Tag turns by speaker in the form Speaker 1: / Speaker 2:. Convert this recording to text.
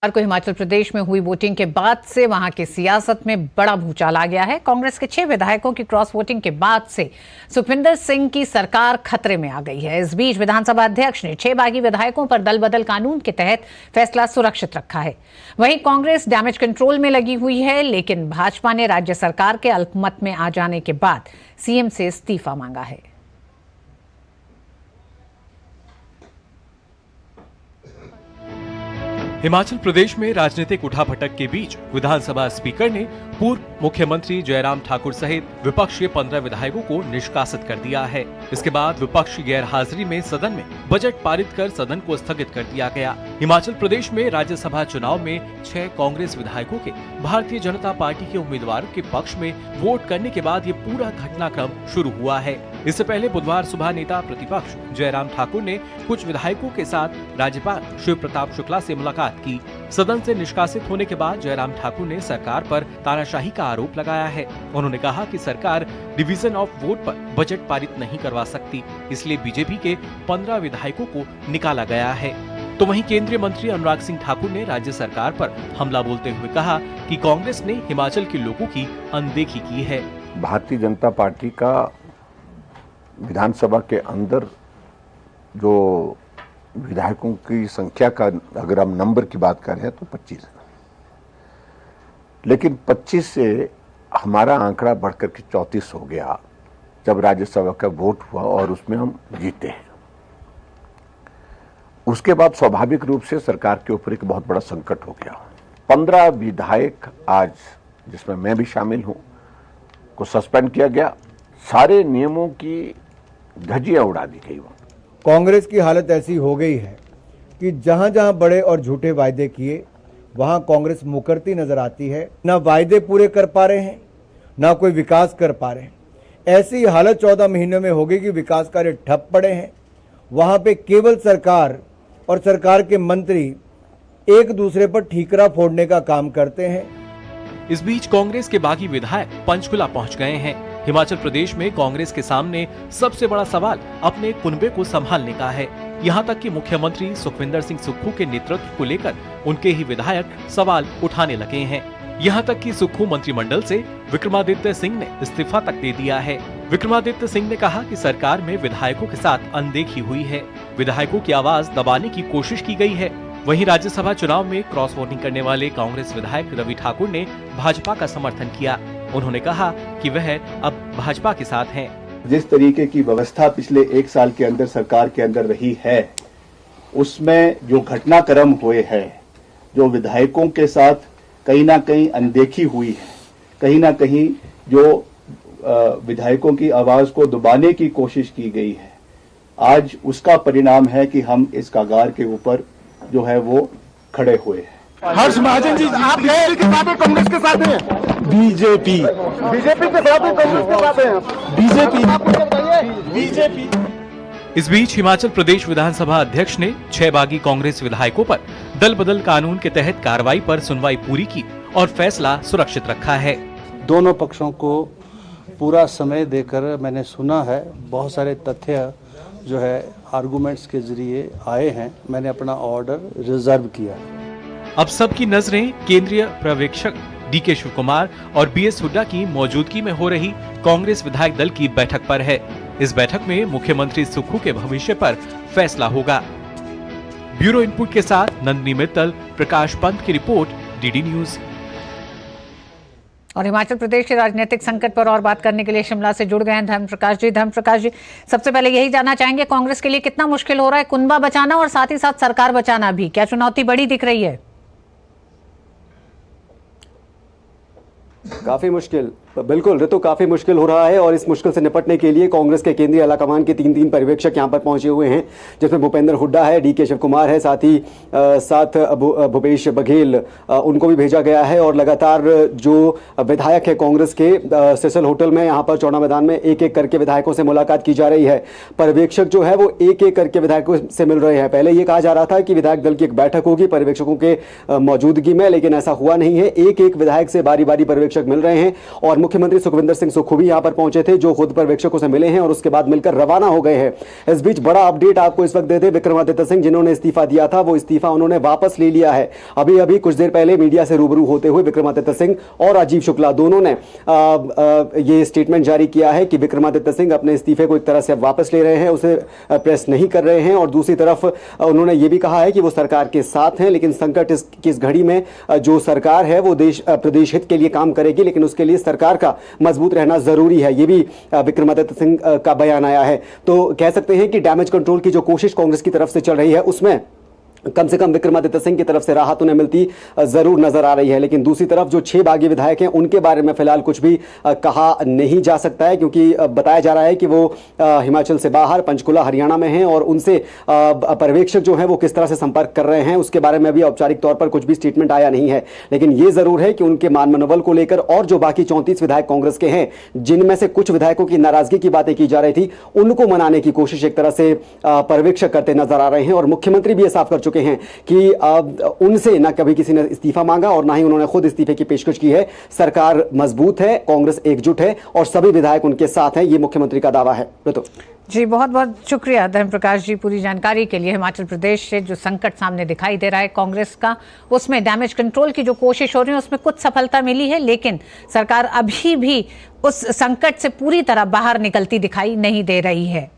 Speaker 1: को हिमाचल प्रदेश में हुई वोटिंग के बाद से वहां की सियासत में बड़ा भूचाल आ गया है। कांग्रेस के 6 विधायकों की क्रॉस वोटिंग के बाद से सुखविंदर सिंह की सरकार खतरे में आ गई है। इस बीच विधानसभा अध्यक्ष ने 6 बागी विधायकों पर दल बदल कानून के तहत फैसला सुरक्षित रखा है। वहीं कांग्रेस डैमेज कंट्रोल में लगी हुई है, लेकिन भाजपा ने राज्य सरकार के अल्पमत में आ जाने के बाद सीएम से इस्तीफा मांगा है।
Speaker 2: हिमाचल प्रदेश में राजनीतिक उठापटक के बीच विधानसभा स्पीकर ने पूर्व मुख्यमंत्री जयराम ठाकुर सहित विपक्ष के 15 विधायकों को निष्कासित कर दिया है। इसके बाद विपक्ष की गैर हाजिरी में सदन में बजट पारित कर सदन को स्थगित कर दिया गया। हिमाचल प्रदेश में राज्यसभा चुनाव में 6 कांग्रेस विधायकों के भारतीय जनता पार्टी के उम्मीदवारों के पक्ष में वोट करने के बाद ये पूरा घटनाक्रम शुरू हुआ है। इससे पहले बुधवार सुबह नेता प्रतिपक्ष जयराम ठाकुर ने कुछ विधायकों के साथ राज्यपाल शिव प्रताप शुक्ला से मुलाकात की। सदन से निष्कासित होने के बाद जयराम ठाकुर ने सरकार पर तानाशाही का आरोप लगाया है। उन्होंने कहा कि सरकार डिवीजन ऑफ वोट पर बजट पारित नहीं करवा सकती, इसलिए बीजेपी के 15 विधायकों को निकाला गया है। तो वहीं केंद्रीय मंत्री अनुराग सिंह ठाकुर ने राज्य सरकार पर हमला बोलते हुए कहा कि कांग्रेस ने हिमाचल के लोगों की अनदेखी की है।
Speaker 3: भारतीय जनता पार्टी का विधानसभा के अंदर जो विधायकों की संख्या का अगर हम नंबर की बात करें तो 25 है, लेकिन 25 से हमारा आंकड़ा बढ़कर के 34 हो गया जब राज्यसभा का वोट हुआ और उसमें हम जीते हैं। उसके बाद स्वाभाविक रूप से सरकार के ऊपर एक बहुत बड़ा संकट हो गया। 15 विधायक आज, जिसमें मैं भी शामिल हूं, को सस्पेंड किया गया। सारे नियमों की धज्जियां उड़ा दी गई।
Speaker 4: कांग्रेस की हालत ऐसी हो गई है कि जहां जहां बड़े और झूठे वायदे किए वहां कांग्रेस मुकरती नजर आती है। ना वायदे पूरे कर पा रहे हैं, ना कोई विकास कर पा रहे हैं। ऐसी हालत 14 महीनों में हो गई कि विकास कार्य ठप पड़े हैं। वहां पे केवल सरकार और सरकार के मंत्री एक दूसरे पर ठीकरा फोड़ने का काम करते हैं।
Speaker 2: इस बीच कांग्रेस के बागी विधायक पंचकुला पहुंच गए हैं। हिमाचल प्रदेश में कांग्रेस के सामने सबसे बड़ा सवाल अपने कुनबे को संभालने का है। यहां तक कि मुख्यमंत्री सुखविंदर सिंह सुक्खू के नेतृत्व को लेकर उनके ही विधायक सवाल उठाने लगे हैं। यहां तक कि सुक्खू मंत्रिमंडल से विक्रमादित्य सिंह ने इस्तीफा तक दे दिया है। विक्रमादित्य सिंह ने कहा कि सरकार में विधायकों के साथ अनदेखी हुई है, विधायकों की आवाज दबाने की कोशिश की गई है। वहीं राज्यसभा चुनाव में क्रॉस वोटिंग करने वाले कांग्रेस विधायक रवि ठाकुर ने भाजपा का समर्थन किया। उन्होंने कहा कि वह अब भाजपा के साथ हैं।
Speaker 5: जिस तरीके की व्यवस्था पिछले 1 साल के अंदर सरकार के अंदर रही है, उसमें जो घटनाक्रम हुए हैं, जो विधायकों के साथ कहीं ना कहीं अनदेखी हुई है, कहीं ना कहीं जो विधायकों की आवाज को दबाने की कोशिश की गई है, आज उसका परिणाम है कि हम इस कगार के ऊपर जो है वो खड़े हुए हैं।
Speaker 6: हर्ष महाजन जी, आप बीजेपी के साथ हैं, कांग्रेस के साथ हैं? बीजेपी के साथ है, कांग्रेस के साथ है? बीजेपी।
Speaker 2: इस बीच हिमाचल प्रदेश विधानसभा अध्यक्ष ने 6 बागी कांग्रेस विधायकों पर दल बदल कानून के तहत कार्रवाई पर सुनवाई पूरी की और फैसला सुरक्षित रखा है।
Speaker 7: दोनों पक्षों को पूरा समय देकर मैंने सुना है। बहुत सारे तथ्य जो है आर्गुमेंट्स के जरिए आए हैं। मैंने अपना ऑर्डर रिजर्व किया।
Speaker 2: अब सबकी नजरें केंद्रीय पर्यवेक्षक डीके शिव कुमार और बीएस हुड्डा की मौजूदगी में हो रही कांग्रेस विधायक दल की बैठक पर है। इस बैठक में मुख्यमंत्री सुक्खू के भविष्य पर फैसला होगा। ब्यूरो इनपुट के साथ नंदिनी मित्तल, प्रकाश पंत की रिपोर्ट, डीडी न्यूज।
Speaker 1: और हिमाचल प्रदेश के राजनीतिक संकट पर और बात करने के लिए शिमला से जुड़ गए हैं धर्मप्रकाश जी। धर्मप्रकाश जी, सबसे पहले यही जानना चाहेंगे, कांग्रेस के लिए कितना मुश्किल हो रहा है कुनबा बचाना और साथ ही साथ सरकार बचाना भी? क्या चुनौती बड़ी दिख रही है?
Speaker 8: काफी मुश्किल, बिल्कुल ऋतु, काफी मुश्किल हो रहा है। और इस मुश्किल से निपटने के लिए कांग्रेस के केंद्रीय आलाकमान के 3 पर्यवेक्षक यहां पर पहुंचे हुए हैं, जिसमें भूपेंद्र हुड्डा है, डीके शिव कुमार है, साथ ही साथ भूपेश बघेल, उनको भी भेजा गया है। और लगातार जो विधायक है कांग्रेस के, सेसल होटल में यहाँ पर चौड़ा मैदान में एक एक करके विधायकों से मुलाकात की जा रही है। पर्यवेक्षक जो है वो एक एक करके विधायकों से मिल रहे हैं। पहले ये कहा जा रहा था कि विधायक दल की एक बैठक होगी पर्यवेक्षकों के मौजूदगी में, लेकिन ऐसा हुआ नहीं है। एक एक विधायक से बारी बारी पर्यवेक्षक मिल रहे हैं और मुख्यमंत्री सुखविंदर सिंह सुक्खू भी यहां पर पहुंचे थे, जो खुद पर्यवेक्षकों से मिले हैं और उसके बाद मिलकर रवाना हो गए हैं। इस बीच बड़ा अपडेट आपको इस वक्त दे दे, विक्रमादित्य सिंह जिन्होंने इस्तीफा दिया था वो इस्तीफा उन्होंने वापस ले लिया है। अभी अभी कुछ देर पहले मीडिया से रूबरू होते हुए विक्रमादित्य सिंह और राजीव शुक्ला दोनों ने ये स्टेटमेंट जारी किया है कि विक्रमादित्य सिंह अपने इस्तीफे को एक तरह से वापस ले रहे हैं, उसे प्रेस नहीं कर रहे हैं और दूसरी तरफ उन्होंने ये भी कहा है कि वो सरकार के साथ हैं, लेकिन संकट की इस घड़ी में जो सरकार है वो प्रदेश हित के लिए काम करेगी, लेकिन उसके लिए सरकार का मजबूत रहना जरूरी है। ये भी विक्रमादित्य सिंह का बयान आया है। तो कह सकते हैं कि डैमेज कंट्रोल की जो कोशिश कांग्रेस की तरफ से चल रही है उसमें कम से कम विक्रमादित्य सिंह की तरफ से राहत उन्हें मिलती जरूर नजर आ रही है। लेकिन दूसरी तरफ जो 6 बागी विधायक हैं उनके बारे में फिलहाल कुछ भी कहा नहीं जा सकता है, क्योंकि बताया जा रहा है कि वो हिमाचल से बाहर पंचकुला हरियाणा में हैं और उनसे पर्यवेक्षक जो हैं वो किस तरह से संपर्क कर रहे हैं उसके बारे में अभी औपचारिक तौर पर कुछ भी स्टेटमेंट आया नहीं है। लेकिन ये जरूर है कि उनके मान मनोबल को लेकर और जो बाकी 34 विधायक कांग्रेस के हैं जिनमें से कुछ विधायकों की नाराजगी की बातें की जा रही थी, उनको मनाने की कोशिश एक तरह से पर्यवेक्षक करते नजर आ रहे हैं। और मुख्यमंत्री भी ये साफ कर चुके हैं कि उनसे ना कभी किसी ने इस्तीफा मांगा और ना ही उन्होंने खुद इस्तीफे की पेशकश की है। सरकार मजबूत है, कांग्रेस एकजुट है और सभी विधायक उनके साथ हैं, ये मुख्यमंत्री का दावा है। ऋतु
Speaker 1: जी, बहुत बहुत शुक्रिया धर्म प्रकाश जी पूरी जानकारी के लिए। हिमाचल प्रदेश से जो संकट सामने दिखाई दे रहा है कांग्रेस का, उसमें डैमेज कंट्रोल की जो कोशिश हो रही है उसमें कुछ सफलता मिली है, लेकिन सरकार अभी भी उस संकट से पूरी तरह बाहर निकलती दिखाई नहीं दे रही है।